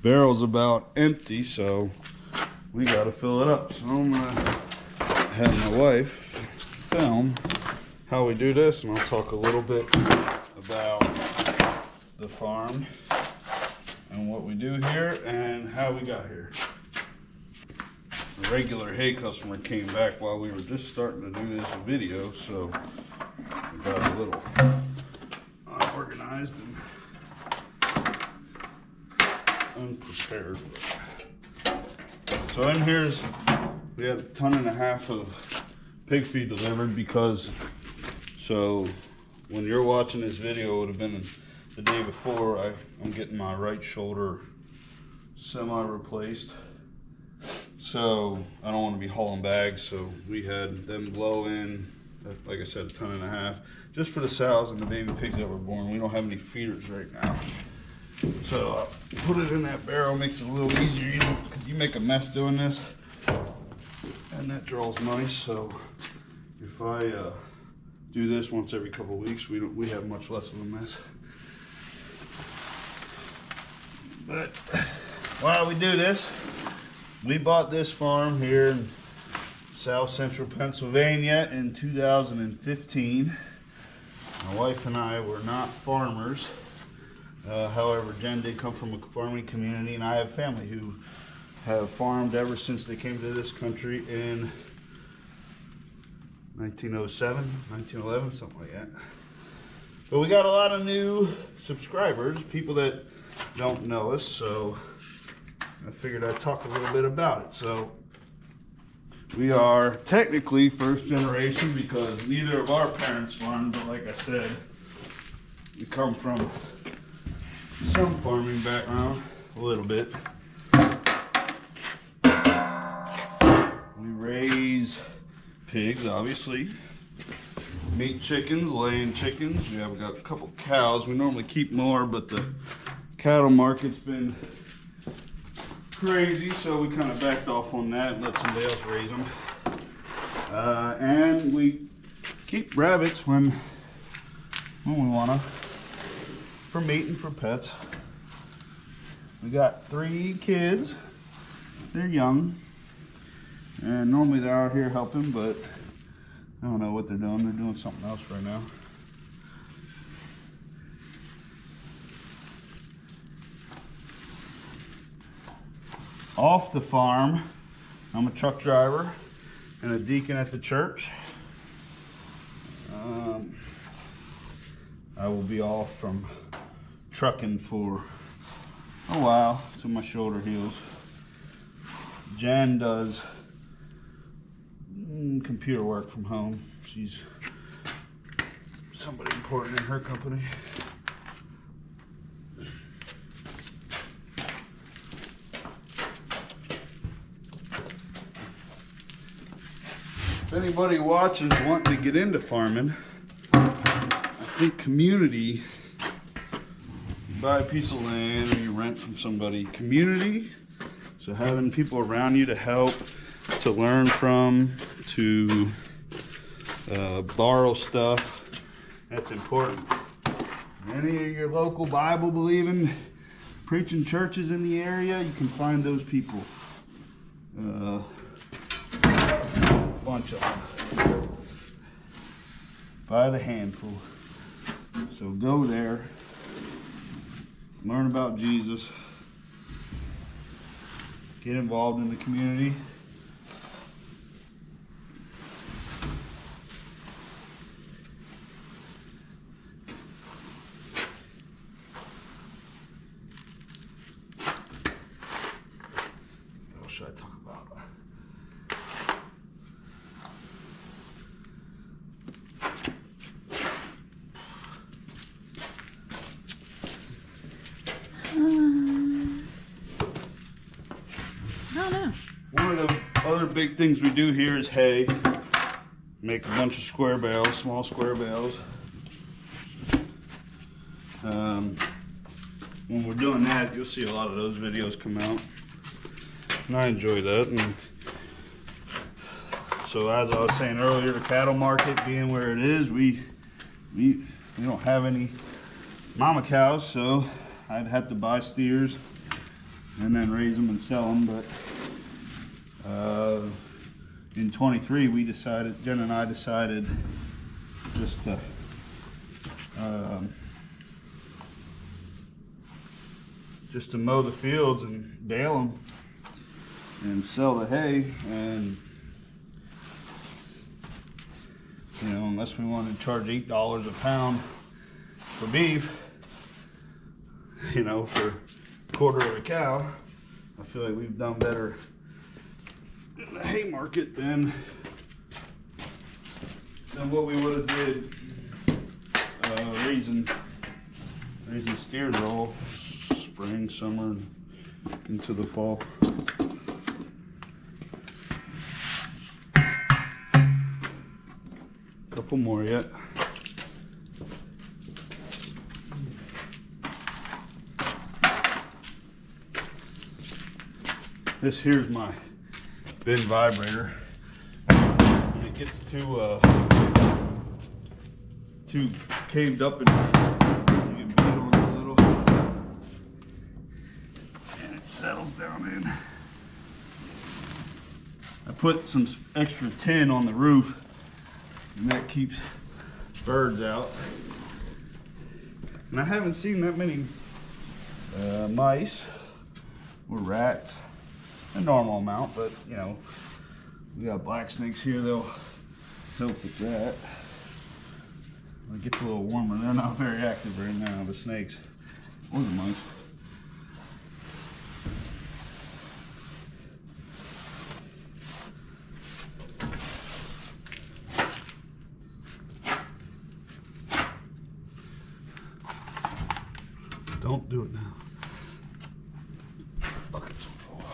barrel's about empty, so we gotta fill it up. So I'm gonna have my wife film how we do this, and I'll talk a little bit about the farm and what we do here and how we got here. A regular hay customer came back while we were just starting to do this video, so we got a little unorganized and unprepared. So in here's, we had 1.5 tons of pig feed delivered because, so when you're watching this video, it would have been the day before. I'm getting my right shoulder semi replaced. So I don't want to be hauling bags, so we had them blow in, like I said, 1.5 tons, just for the sows and the baby pigs that were born. We don't have any feeders right now. So I put it in that barrel, makes it a little easier, you know, because you make a mess doing this, and that draws money. So if I do this once every couple of weeks, we have much less of a mess. But while we do this, we bought this farm here in South Central Pennsylvania in 2015. My wife and I were not farmers. However, Jen did come from a farming community, and I have family who have farmed ever since they came to this country in 1907, 1911, something like that. But we got a lot of new subscribers, people that don't know us, so I figured I'd talk a little bit about it. So we are technically first generation because neither of our parents farmed, but like I said, we come from some farming background, a little bit. We raise pigs, obviously. Meat chickens, laying chickens. We have got a couple cows. We normally keep more, but the cattle market's been crazy, so we kind of backed off on that and let somebody else raise them. And we keep rabbits when we want to, for meat and for pets. We got 3 kids. They're young, and normally they're out here helping, but I don't know what they're doing. They're doing something else right now. Off the farm, I'm a truck driver and a deacon at the church. I will be off from trucking for a while till my shoulder heals. Jan does computer work from home. She's somebody important in her company. If anybody watching is wanting to get into farming, I think community, you buy a piece of land or you rent from somebody, community, so having people around you to help, to learn from, to borrow stuff, that's important. Any of your local Bible believing, preaching churches in the area, you can find those people. Bunch of them by the handful. So go there, learn about Jesus, get involved in the community. What should I talk about? One of the other big things we do here is hay. Make a bunch of square bales, small square bales. When we're doing that, you'll see a lot of those videos come out. And I enjoy that. And so as I was saying earlier, the cattle market being where it is, we don't have any mama cows, so I'd have to buy steers and then raise them and sell them. But in 23 we decided, Jen and I decided, just to mow the fields and bale them and sell the hay. And you know, unless we wanted to charge $8 a pound for beef, you know, for a quarter of a cow, I feel like we've done better in the hay market than what we would have did raising steers all spring, summer, and into the fall. Couple more yet. This here's my bin vibrator. When it gets too caved up and you can beat on it a little, and it settles down in. I put some extra tin on the roof, and that keeps birds out. And I haven't seen that many mice or rats. A normal amount, but you know, we got black snakes here, they'll help with that. When it gets a little warmer, they're not very active right now, the snakes or the mice. Don't do it now. Buckets will fall.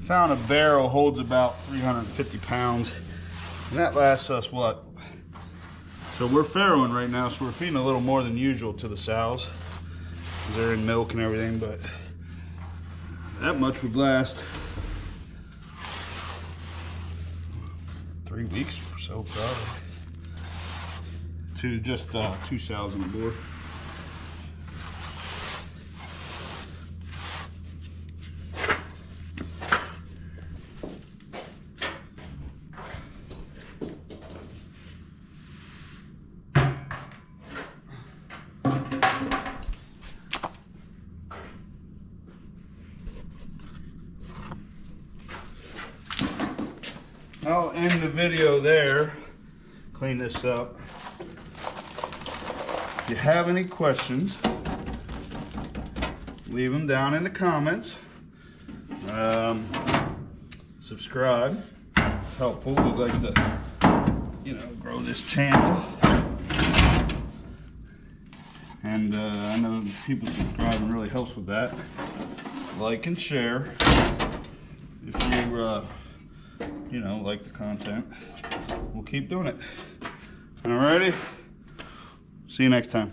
Found a barrel holds about 350 pounds, and that lasts us what? So we're farrowing right now, so we're feeding a little more than usual to the sows. They're in milk and everything, but that much would last 3 weeks or so, probably. To just 2 sows on board. I'll end the video there. Clean this up. If you have any questions, leave them down in the comments. Subscribe. It's helpful. We'd like to, you know, grow this channel. And I know people subscribing really helps with that. Like and share if you you know, like the content. We'll keep doing it. Alrighty. See you next time.